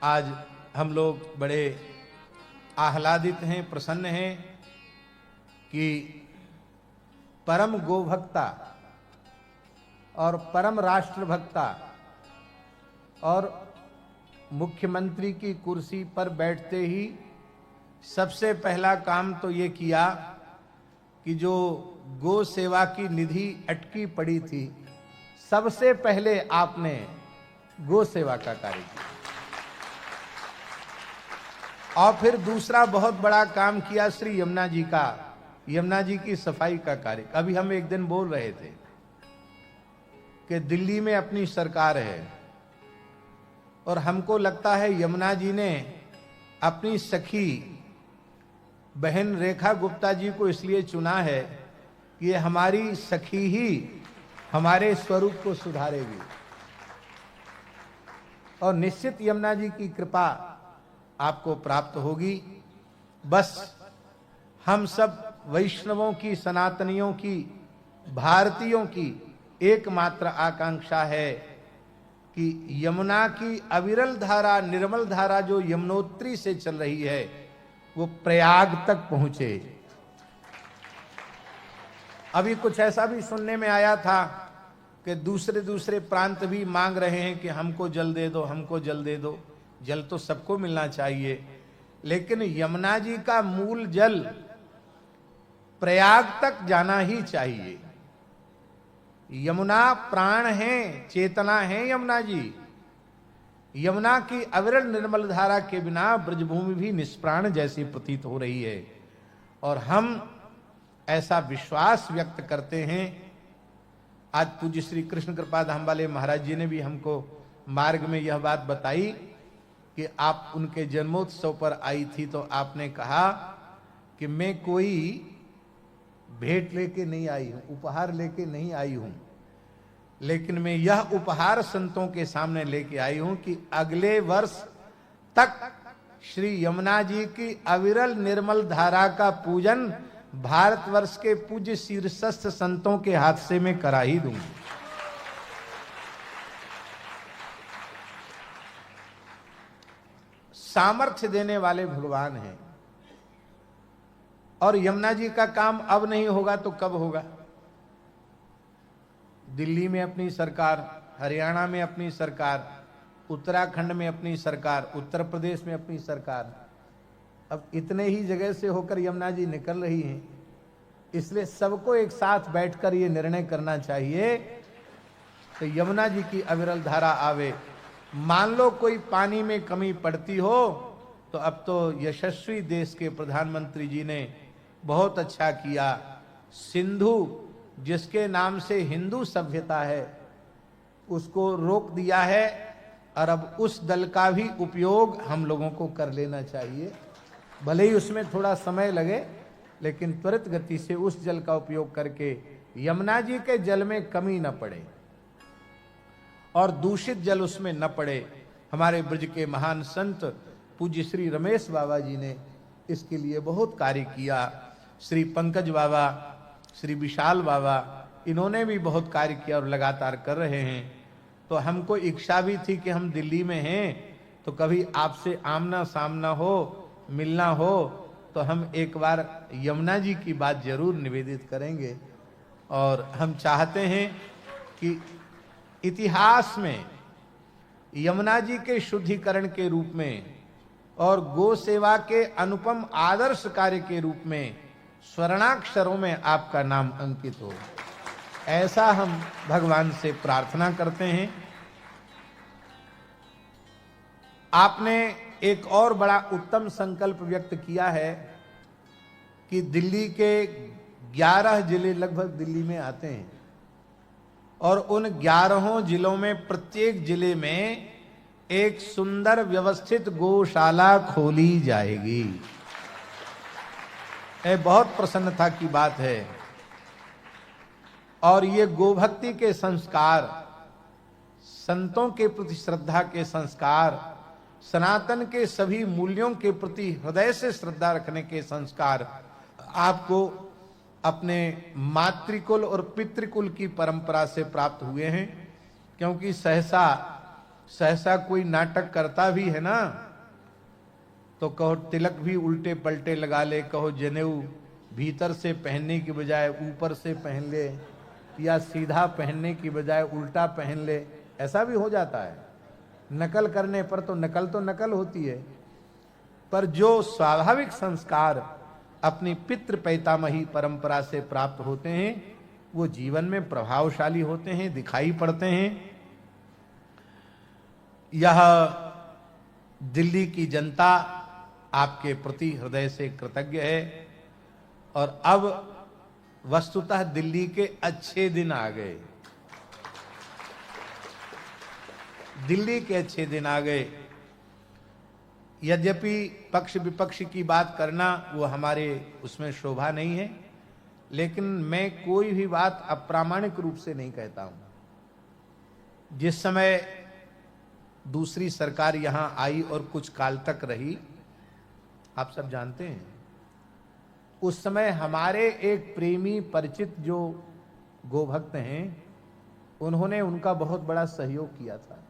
आज हम लोग बड़े आह्लादित हैं, प्रसन्न हैं कि परम गोभक्ता और परम राष्ट्रभक्ता और मुख्यमंत्री की कुर्सी पर बैठते ही सबसे पहला काम तो ये किया कि जो गो सेवा की निधि अटकी पड़ी थी, सबसे पहले आपने गो सेवा का कार्य किया। और फिर दूसरा बहुत बड़ा काम किया श्री यमुना जी का, यमुना जी की सफाई का कार्य। अभी हम एक दिन बोल रहे थे कि दिल्ली में अपनी सरकार है और हमको लगता है यमुना जी ने अपनी सखी बहन रेखा गुप्ता जी को इसलिए चुना है कि ये हमारी सखी ही हमारे स्वरूप को सुधारेगी और निश्चित यमुना जी की कृपा आपको प्राप्त होगी। बस हम सब वैष्णवों की, सनातनियों की, भारतीयों की एकमात्र आकांक्षा है कि यमुना की अविरल धारा, निर्मल धारा जो यमुनोत्री से चल रही है वो प्रयाग तक पहुंचे। अभी कुछ ऐसा भी सुनने में आया था कि दूसरे प्रांत भी मांग रहे हैं कि हमको जल दे दो, हमको जल दे दो। जल तो सबको मिलना चाहिए, लेकिन यमुना जी का मूल जल प्रयाग तक जाना ही चाहिए। यमुना प्राण है, चेतना है यमुना जी। यमुना की अविरल निर्मल धारा के बिना ब्रजभूमि भी निष्प्राण जैसी प्रतीत हो रही है और हम ऐसा विश्वास व्यक्त करते हैं। आज पूज्य श्री कृष्ण कृपा धाम वाले महाराज जी ने भी हमको मार्ग में यह बात बताई कि आप उनके जन्मोत्सव पर आई थी तो आपने कहा कि मैं कोई भेंट लेके नहीं आई हूं, उपहार लेके नहीं आई हूं, लेकिन मैं यह उपहार संतों के सामने लेके आई हूं कि अगले वर्ष तक श्री यमुना जी की अविरल निर्मल धारा का पूजन भारतवर्ष के पूज्य शीर्षस्थ संतों के हाथ से मैं करा ही दूंगी। सामर्थ्य देने वाले भगवान हैं और यमुना जी का काम अब नहीं होगा तो कब होगा? दिल्ली में अपनी सरकार, हरियाणा में अपनी सरकार, उत्तराखंड में अपनी सरकार, उत्तर प्रदेश में अपनी सरकार, अब इतने ही जगह से होकर यमुना जी निकल रही हैं। इसलिए सबको एक साथ बैठकर ये निर्णय करना चाहिए कि यमुना जी की अविरल धारा आवे। मान लो कोई पानी में कमी पड़ती हो तो अब तो यशस्वी देश के प्रधानमंत्री जी ने बहुत अच्छा किया। सिंधु जिसके नाम से हिंदू सभ्यता है उसको रोक दिया है और अब उस दल का भी उपयोग हम लोगों को कर लेना चाहिए। भले ही उसमें थोड़ा समय लगे, लेकिन त्वरित गति से उस जल का उपयोग करके यमुना जी के जल में कमी न पड़े और दूषित जल उसमें न पड़े। हमारे ब्रज के महान संत पूज्य श्री रमेश बाबा जी ने इसके लिए बहुत कार्य किया। श्री पंकज बाबा, श्री विशाल बाबा, इन्होंने भी बहुत कार्य किया और लगातार कर रहे हैं। तो हमको इच्छा भी थी कि हम दिल्ली में हैं तो कभी आपसे आमना सामना हो, मिलना हो तो हम एक बार यमुना जी की बात जरूर निवेदित करेंगे। और हम चाहते हैं कि इतिहास में यमुना जी के शुद्धिकरण के रूप में और गो सेवा के अनुपम आदर्श कार्य के रूप में स्वर्णाक्षरों में आपका नाम अंकित हो, ऐसा हम भगवान से प्रार्थना करते हैं। आपने एक और बड़ा उत्तम संकल्प व्यक्त किया है कि दिल्ली के 11 जिले लगभग दिल्ली में आते हैं और उन 11 जिलों में प्रत्येक जिले में एक सुंदर व्यवस्थित गौशाला खोली जाएगी। यह बहुत प्रसन्नता की बात है और ये गोभक्ति के संस्कार, संतों के प्रति श्रद्धा के संस्कार, सनातन के सभी मूल्यों के प्रति हृदय से श्रद्धा रखने के संस्कार आपको अपने मातृकुल और पितृकुल की परंपरा से प्राप्त हुए हैं। क्योंकि सहसा सहसा कोई नाटक करता भी है ना, तो कहो तिलक भी उल्टे पलटे लगा ले, कहो जनेऊ भीतर से पहनने की बजाय ऊपर से पहन ले, या सीधा पहनने की बजाय उल्टा पहन ले, ऐसा भी हो जाता है। नकल करने पर तो नकल होती है, पर जो स्वाभाविक संस्कार अपनी पितृ पैतामही परंपरा से प्राप्त होते हैं वो जीवन में प्रभावशाली होते हैं, दिखाई पड़ते हैं। यह दिल्ली की जनता आपके प्रति हृदय से कृतज्ञ है, और अब वस्तुतः दिल्ली के अच्छे दिन आ गए, दिल्ली के अच्छे दिन आ गए। यद्यपि पक्ष विपक्ष की बात करना वो हमारे उसमें शोभा नहीं है, लेकिन मैं कोई भी बात अप्रामाणिक रूप से नहीं कहता हूं। जिस समय दूसरी सरकार यहां आई और कुछ काल तक रही, आप सब जानते हैं, उस समय हमारे एक प्रेमी परिचित जो गोभक्त हैं, उन्होंने उनका बहुत बड़ा सहयोग किया था।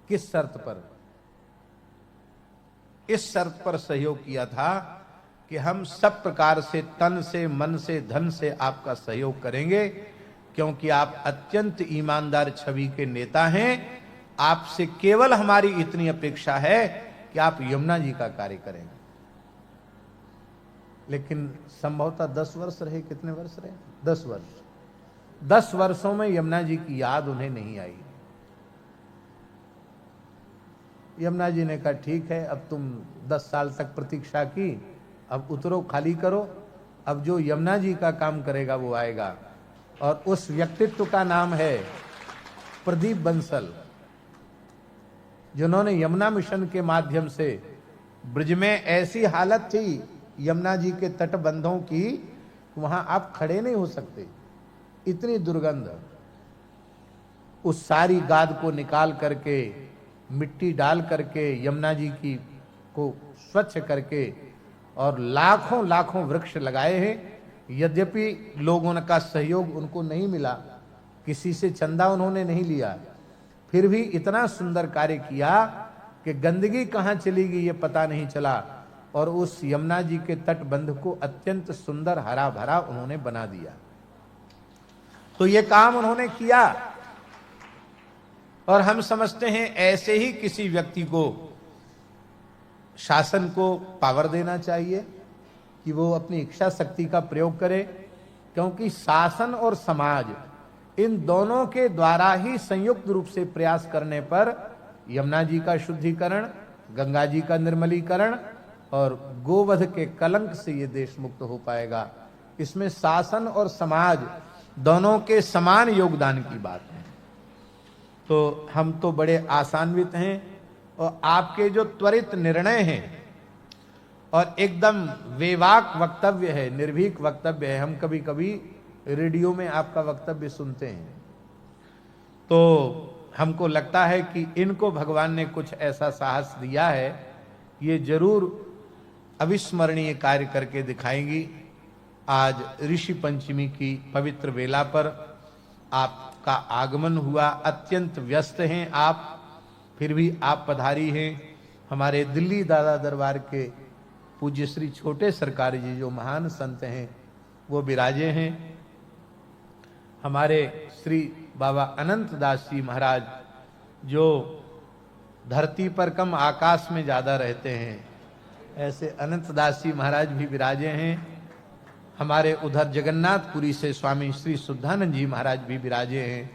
किस शर्त पर? इस शर्त पर सहयोग किया था कि हम सब प्रकार से, तन से, मन से, धन से आपका सहयोग करेंगे, क्योंकि आप अत्यंत ईमानदार छवि के नेता हैं। आपसे केवल हमारी इतनी अपेक्षा है कि आप यमुना जी का कार्य करें। लेकिन संभवतः 10 वर्ष रहे, कितने वर्ष रहे? 10 वर्ष। 10 वर्षों में यमुना जी की याद उन्हें नहीं आई। यमुना जी ने कहा ठीक है, अब तुम 10 साल तक प्रतीक्षा की, अब उतरो, खाली करो, अब जो यमुना जी का काम करेगा वो आएगा। और उस व्यक्तित्व का नाम है प्रदीप बंसल, जिन्होंने यमुना मिशन के माध्यम से ब्रज में ऐसी हालत थी यमुना जी के तटबंधों की, वहां आप खड़े नहीं हो सकते, इतनी दुर्गंध। उस सारी गाद को निकाल करके, मिट्टी डाल करके, यमुना जी की को स्वच्छ करके, और लाखों लाखों वृक्ष लगाए हैं। यद्यपि लोगों का सहयोग उनको नहीं मिला, किसी से चंदा उन्होंने नहीं लिया, फिर भी इतना सुंदर कार्य किया कि गंदगी कहां चली गई ये पता नहीं चला, और उस यमुना जी के तटबंध को अत्यंत सुंदर हरा भरा उन्होंने बना दिया। तो ये काम उन्होंने किया, और हम समझते हैं ऐसे ही किसी व्यक्ति को शासन को पावर देना चाहिए कि वो अपनी इच्छा शक्ति का प्रयोग करे, क्योंकि शासन और समाज इन दोनों के द्वारा ही संयुक्त रूप से प्रयास करने पर यमुना जी का शुद्धिकरण, गंगा जी का निर्मलीकरण और गोवध के कलंक से ये देश मुक्त हो पाएगा। इसमें शासन और समाज दोनों के समान योगदान की बात है। तो हम तो बड़े आशान्वित हैं, और आपके जो त्वरित निर्णय हैं और एकदम वेवाक वक्तव्य है, निर्भीक वक्तव्य है, हम कभी कभी रेडियो में आपका वक्तव्य सुनते हैं, तो हमको लगता है कि इनको भगवान ने कुछ ऐसा साहस दिया है, ये जरूर अविस्मरणीय कार्य करके दिखाएंगी। आज ऋषि पंचमी की पवित्र वेला पर आपका आगमन हुआ, अत्यंत व्यस्त हैं आप, फिर भी आप पधारी हैं। हमारे दिल्ली दादा दरबार के पूज्य श्री छोटे सरकार जी जो महान संत हैं वो विराजे हैं। हमारे श्री बाबा अनंत दास जी महाराज जो धरती पर कम आकाश में ज्यादा रहते हैं, ऐसे अनंत दास जी महाराज भी विराजे हैं। हमारे उधर जगन्नाथपुरी से स्वामी श्री शुद्धानंद जी महाराज भी विराजे हैं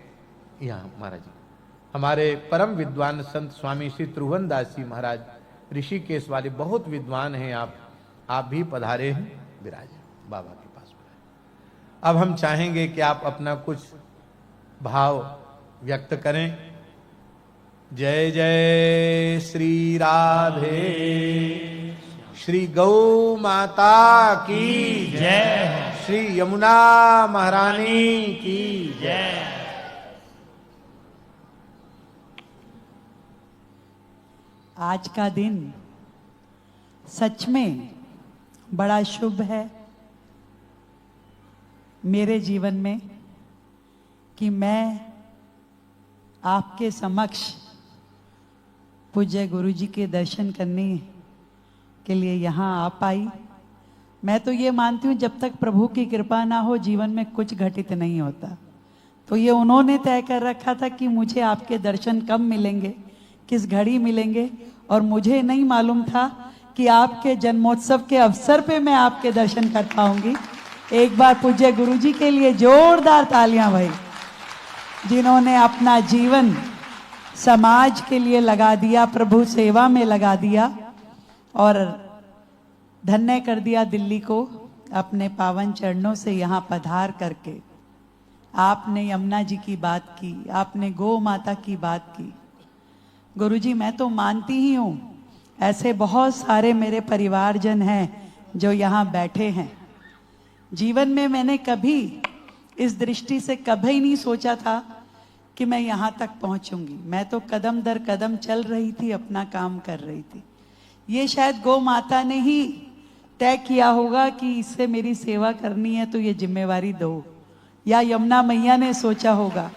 यहाँ महाराज जी। हमारे परम विद्वान संत स्वामी श्री त्रिभुवन दास जी महाराज ऋषिकेश वाले बहुत विद्वान हैं, आप भी पधारे हैं, विराजे बाबा के पास पधारे। अब हम चाहेंगे कि आप अपना कुछ भाव व्यक्त करें। जय जय श्री राधे, श्री गौ माता की जय, श्री यमुना महारानी की जय। आज का दिन सच में बड़ा शुभ है मेरे जीवन में कि मैं आपके समक्ष पूज्य गुरु जी के दर्शन करने के लिए यहाँ आ पाई। मैं तो ये मानती हूँ जब तक प्रभु की कृपा ना हो जीवन में कुछ घटित नहीं होता। तो ये उन्होंने तय कर रखा था कि मुझे आपके दर्शन कब मिलेंगे, किस घड़ी मिलेंगे, और मुझे नहीं मालूम था कि आपके जन्मोत्सव के अवसर पे मैं आपके दर्शन कर पाऊंगी। एक बार पूज्य गुरु जी के लिए जोरदार तालियां भाई, जिन्होंने अपना जीवन समाज के लिए लगा दिया, प्रभु सेवा में लगा दिया और धन्य कर दिया दिल्ली को अपने पावन चरणों से यहाँ पधार करके। आपने यमुना जी की बात की, आपने गौ माता की बात की। गुरु जी, मैं तो मानती ही हूँ ऐसे बहुत सारे मेरे परिवारजन हैं जो यहाँ बैठे हैं। जीवन में मैंने कभी इस दृष्टि से कभी नहीं सोचा था कि मैं यहाँ तक पहुँचूंगी। मैं तो कदम दर कदम चल रही थी, अपना काम कर रही थी। ये शायद गौ माता ने ही तय किया होगा कि इससे मेरी सेवा करनी है तो ये जिम्मेवारी दो, या यमुना मैया ने सोचा होगा।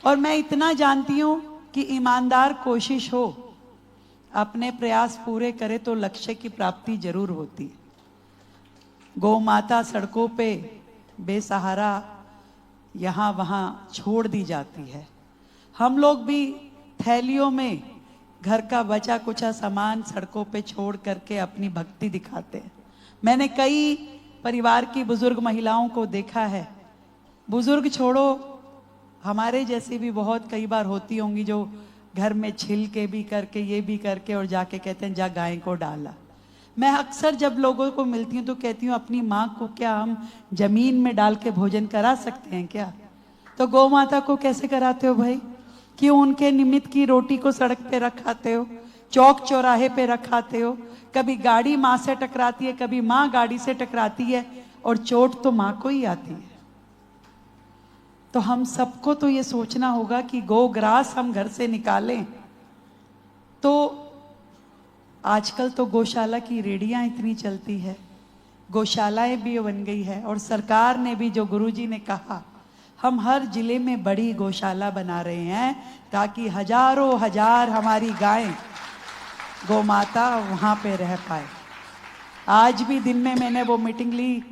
और मैं इतना जानती हूँ कि ईमानदार कोशिश हो, अपने प्रयास पूरे करे तो लक्ष्य की प्राप्ति जरूर होती है। गौ माता सड़कों पे बेसहारा यहाँ वहाँ छोड़ दी जाती है। हम लोग भी थैलियों में घर का बचा कुचा सामान सड़कों पे छोड़ करके अपनी भक्ति दिखाते हैं। मैंने कई परिवार की बुजुर्ग महिलाओं को देखा है। बुजुर्ग छोड़ो, हमारे जैसी भी बहुत कई बार होती होंगी जो घर में छिल के भी करके, ये भी करके, और जाके कहते हैं जा गाय को डाला। मैं अक्सर जब लोगों को मिलती हूँ तो कहती हूँ अपनी माँ को क्या हम जमीन में डाल के भोजन करा सकते हैं क्या? तो गौ माता को कैसे कराते हो भाई? क्यों उनके निमित्त की रोटी को सड़क पे रखाते हो, चौक चौराहे पे रखाते हो? कभी गाड़ी माँ से टकराती है, कभी माँ गाड़ी से टकराती है, और चोट तो माँ को ही आती है। तो हम सबको तो ये सोचना होगा कि गोग्रास हम घर से निकालें। तो आजकल तो गौशाला की रेडियां इतनी चलती है, गौशालाएं भी बन गई है, और सरकार ने भी, जो गुरुजी ने कहा, हम हर जिले में बड़ी गौशाला बना रहे हैं ताकि हजारों हजार हमारी गायें, गौ माता वहाँ पे रह पाए। आज भी दिन में मैंने वो मीटिंग ली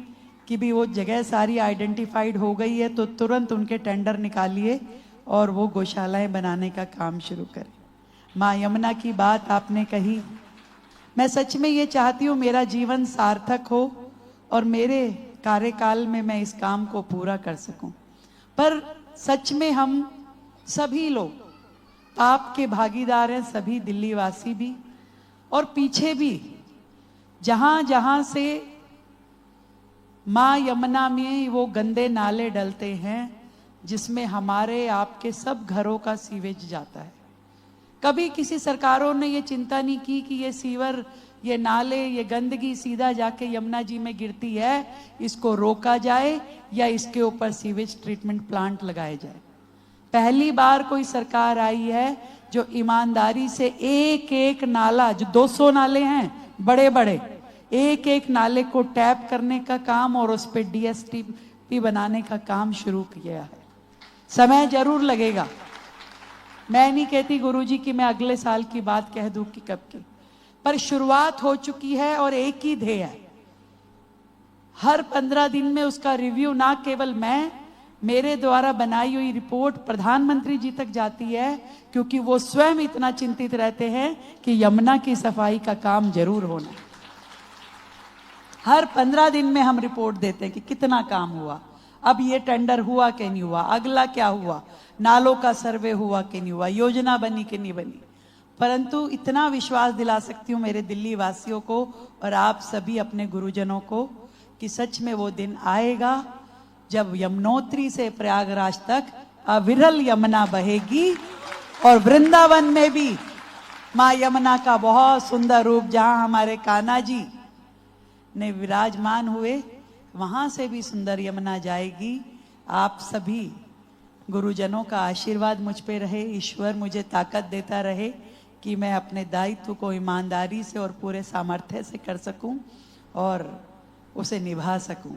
कि भी वो जगह सारी आइडेंटिफाइड हो गई है तो तुरंत उनके टेंडर निकालिए और वो गौशालाएं बनाने का काम शुरू करें। माँ यमुना की बात आपने कही, मैं सच में ये चाहती हूँ मेरा जीवन सार्थक हो और मेरे कार्यकाल में मैं इस काम को पूरा कर सकूं। पर सच में हम सभी लोग पाप के भागीदार हैं, सभी दिल्ली वासी भी, और पीछे भी जहां जहां से माँ यमुना में वो गंदे नाले डलते हैं जिसमें हमारे आपके सब घरों का सीवेज जाता है। कभी किसी सरकारों ने ये चिंता नहीं की कि ये सीवर, ये नाले, ये गंदगी सीधा जाके यमुना जी में गिरती है, इसको रोका जाए या इसके ऊपर सीवेज ट्रीटमेंट प्लांट लगाए जाए। पहली बार कोई सरकार आई है जो ईमानदारी से एक एक नाला, जो 200 नाले हैं बड़े बड़े, एक एक नाले को टैप करने का काम और उस पर डीएसटीपी बनाने का काम शुरू किया है। समय जरूर लगेगा, मैं नहीं कहती गुरुजी कि मैं अगले साल की बात कह दूं कि कब की, पर शुरुआत हो चुकी है और एक ही ध्येय है, हर 15 दिन में उसका रिव्यू, ना केवल मैं, मेरे द्वारा बनाई हुई रिपोर्ट प्रधानमंत्री जी तक जाती है, क्योंकि वो स्वयं इतना चिंतित रहते हैं कि यमुना की सफाई का काम जरूर होना है। हर 15 दिन में हम रिपोर्ट देते हैं कि कितना काम हुआ, अब ये टेंडर हुआ कि नहीं हुआ, अगला क्या हुआ, नालों का सर्वे हुआ कि नहीं हुआ, योजना बनी कि नहीं बनी। परंतु इतना विश्वास दिला सकती हूँ मेरे दिल्ली वासियों को और आप सभी अपने गुरुजनों को कि सच में वो दिन आएगा जब यमुनोत्री से प्रयागराज तक अविरल यमुना बहेगी और वृंदावन में भी माँ यमुना का बहुत सुंदर रूप, जहां हमारे कान्हा जी ने विराजमान हुए, वहां से भी सुंदर यमुना जाएगी। आप सभी गुरुजनों का आशीर्वाद मुझ पे रहे, ईश्वर मुझे ताकत देता रहे कि मैं अपने दायित्व को ईमानदारी से और पूरे सामर्थ्य से कर सकूं और उसे निभा सकूं।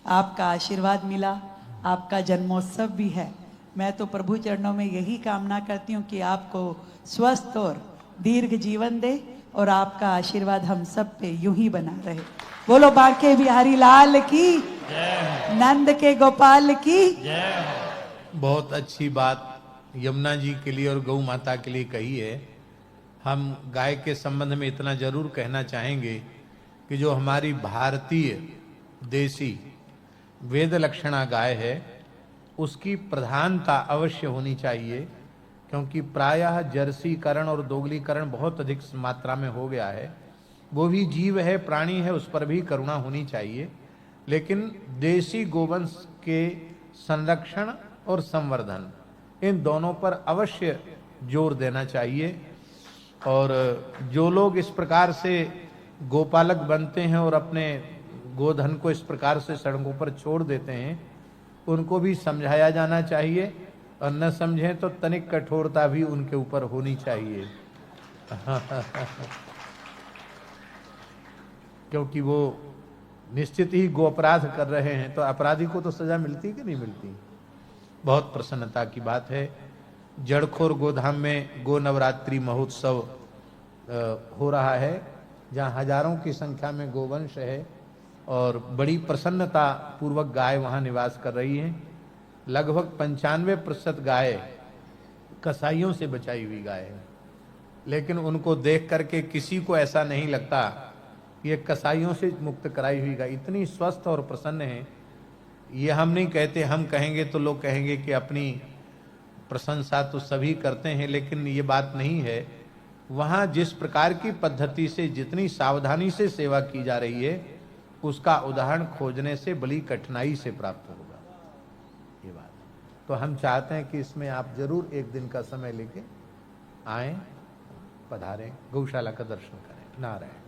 आपका आशीर्वाद मिला, आपका जन्मोत्सव भी है, मैं तो प्रभु चरणों में यही कामना करती हूँ कि आपको स्वस्थ और दीर्घ जीवन दे और आपका आशीर्वाद हम सब पे यूं ही बना रहे। बोलो बांके बिहारी लाल की, नंद के गोपाल की। बहुत अच्छी बात यमुना जी के लिए और गौ माता के लिए कही है। हम गाय के संबंध में इतना जरूर कहना चाहेंगे कि जो हमारी भारतीय देसी वेद लक्षणा गाय है उसकी प्रधानता अवश्य होनी चाहिए, क्योंकि प्रायः जर्सीकरण और दोगलीकरण बहुत अधिक मात्रा में हो गया है। वो भी जीव है, प्राणी है, उस पर भी करुणा होनी चाहिए, लेकिन देसी गोवंश के संरक्षण और संवर्धन इन दोनों पर अवश्य जोर देना चाहिए। और जो लोग इस प्रकार से गोपालक बनते हैं और अपने गोधन को इस प्रकार से सड़कों पर छोड़ देते हैं, उनको भी समझाया जाना चाहिए, और न समझें तो तनिक कठोरता भी उनके ऊपर होनी चाहिए। क्योंकि वो निश्चित ही गो अपराध कर रहे हैं, तो अपराधी को तो सजा मिलती कि नहीं मिलती। बहुत प्रसन्नता की बात है। जड़खोर गोधाम में गो नवरात्रि महोत्सव हो रहा है, जहाँ हजारों की संख्या में गोवंश है और बड़ी प्रसन्नता पूर्वक गाय वहाँ निवास कर रही है। लगभग 95% गाय कसाईयों से बचाई हुई गाय है, लेकिन उनको देख करके किसी को ऐसा नहीं लगता ये कसाईयों से मुक्त कराई हुई गाय इतनी स्वस्थ और प्रसन्न है। ये हम नहीं कहते, हम कहेंगे तो लोग कहेंगे कि अपनी प्रशंसा तो सभी करते हैं, लेकिन ये बात नहीं है। वहाँ जिस प्रकार की पद्धति से जितनी सावधानी से सेवा की जा रही है, उसका उदाहरण खोजने से बड़ी कठिनाई से प्राप्त होगा ये बात। तो हम चाहते हैं कि इसमें आप जरूर एक दिन का समय लेके आएं, पधारें, गौशाला का दर्शन करें। नारायण।